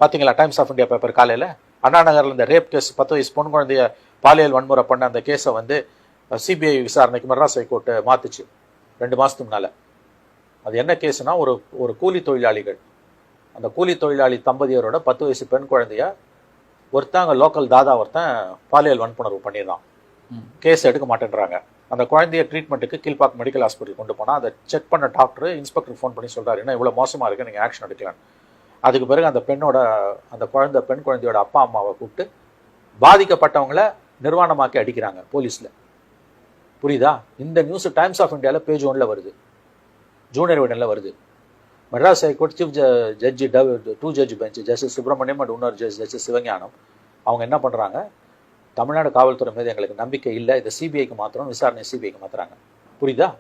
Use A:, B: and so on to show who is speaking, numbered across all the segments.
A: பார்த்தீங்களா times of India paper காலையில் அண்ணா நகரில் இந்த ரேப் கேஸ் 10 வயசு பொன் குழந்தைய பாலியல் வன்முறை பண்ண அந்த கேஸை வந்து சிபிஐ விசாரணைக்கு மெட்ராஸ் ஹைகோர்ட்டு மாற்றுச்சு 2 மாதத்துக்கு முன்னால். அது என்ன கேஸுனா ஒரு கூலி தொழிலாளிகள், அந்த கூலி தொழிலாளி தம்பதியரோட 10 வயசு பெண் குழந்தைய ஒருத்தன் லோக்கல் தாதா ஒருத்தன் பாலியல் வன்புணர்வு பண்ணிடுறான். கேஸ் எடுக்க மாட்டேன்றாங்க. அந்த குழந்தைய ட்ரீட்மெண்ட்டுக்கு கீழ்பாக் மெடிக்கல் ஹாஸ்பிட்டல் கொண்டு போனால் அதை செக் பண்ண டாக்டர் இன்ஸ்பெக்டருக்கு ஃபோன் பண்ணி சொல்கிறாரு, என்ன இவ்வளோ மோசமாக இருக்குது, நீங்கள் ஆக்ஷன் எடுக்கலான்னு. அதுக்கு பிறகு அந்த பெண் குழந்தையோட அப்பா அம்மாவை கூப்பிட்டு பாதிக்கப்பட்டவங்கள நிர்வாணமாக்கி அடிக்கிறாங்க போலீஸில். புரியுதா? இந்த நியூஸ் டைம்ஸ் ஆஃப் இந்தியாவில் பேஜ் 1 வருது, ஜூனியர் விடனில் வருது. Madras high court chief judge 2 judge bench, justice Subramaniam and இன்னொரு ஜஸ்டிஸ் சிவஞானம், அவங்க என்ன பண்ணுறாங்க, தமிழ்நாடு காவல்துறை மீது எங்களுக்கு நம்பிக்கை இல்லை, இதை சிபிஐக்கு மாத்திரம், விசாரணை சிபிஐக்கு மாற்றுறாங்க. புரியுதா?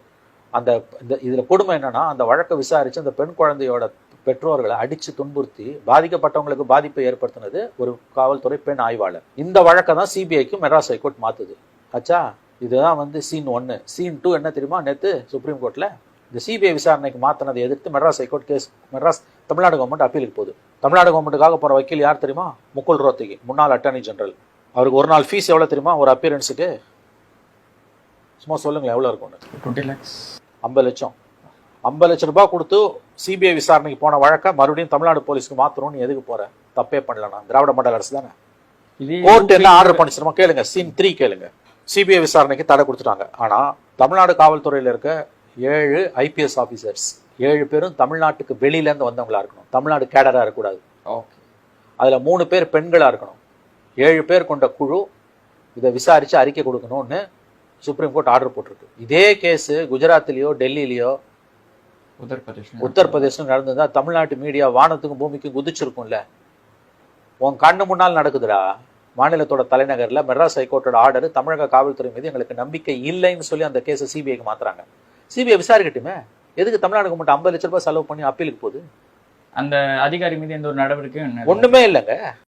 A: இதில் கொடுமை என்னன்னா, அந்த வழக்கை விசாரித்து அந்த பெண் குழந்தையோட பெற்றோர்களை அடித்து துன்புறுத்தி பாதிக்கப்பட்டவங்களுக்கு பாதிப்பை ஏற்படுத்தினது ஒரு காவல்துறை பெண் ஆய்வாளர். இந்த வழக்கை தான் சிபிஐக்கு மெட்ராஸ் ஹைகோர்ட் மாற்றுது. ஆச்சா? இதுதான் வந்து சீன் 1. சீன் 2 என்ன தெரியுமா? நேற்று சுப்ரீம் கோர்ட்டில் இந்த சிபிஐ விசாரணைக்கு மாற்றினதை எதிர்த்து Madras high court case Tamil Nadu government அப்பீலுக்கு போகுது. தமிழ்நாடு கவர்மெண்ட்டுக்காக போகிற வக்கீல் யார் தெரியுமா? முகுல் ரோத்தகி, முன்னாள் அட்டர்னி ஜெனரல். அவருக்கு ஒரு நாள் ஃபீஸ் எவ்வளோ தெரியுமா? ஒரு அப்பியரன்ஸுக்கு சும்மா சொல்லுங்களேன் எவ்வளோ இருக்கும்னு.
B: 20 lakhs.
A: 50 லட்சம். 50 லட்சம் ரூபாய் கொடுத்து சிபிஐ விசாரணைக்கு போன வழக்கை மறுபடியும் தமிழ்நாடு போலீஸ்க்கு மாற்றணும்னு எதுக்கு போற? தப்பே பண்ணலண்ணா, திராவிட மாடல் அரசு தானே. கோர்ட் என்ன ஆர்டர் பண்ணிச்சிருமா கேளுங்க. சீன் 3 கேளுங்க. சிபிஐ விசாரணைக்கு தடை கொடுத்துட்டாங்க. ஆனால் தமிழ்நாடு காவல்துறையில் இருக்க 7 ஐபிஎஸ் ஆஃபீஸர்ஸ் 7 பேரும் தமிழ்நாட்டுக்கு வெளியிலேருந்து வந்தவங்களா இருக்கணும். தமிழ்நாடு கேடராக இருக்கக்கூடாது. அதில் 3 பேர் பெண்களாக இருக்கணும். 7 பேர் கொண்ட குழு இதை விசாரித்து அறிக்கை கொடுக்கணும்னு சுப்ரீம் கோர்ட் ஆர்டர் போட்டிருக்கு. இதே கேஸு குஜராத்லேயோ டெல்லியிலையோ உத்தரப்பிரதேசம் நடந்ததா தமிழ்நாட்டு மீடியா வானத்துக்கும் பூமிக்கும் குதிச்சிருக்கும்ல. உன் கண்ணு முன்னால் நடக்குதுடா. மாநிலத்தோட தலைநகரில் மெட்ராஸ் ஹைகோர்ட்டோட ஆர்டர் தமிழக காவல்துறை மீது எங்களுக்கு நம்பிக்கை இல்லைன்னு சொல்லி அந்த கேஸை சிபிஐக்கு மாத்துறாங்க. சிபிஐ விசாரிக்கட்டுமே. எதுக்கு தமிழ்நாடு கவர்மெண்ட் 50 லட்ச ரூபாய் செலவு பண்ணி அப்பீலுக்கு போகுது?
B: அந்த அதிகாரி மீது எந்த ஒரு நடவடிக்கையும்
A: ஒண்ணுமே இல்லைங்க.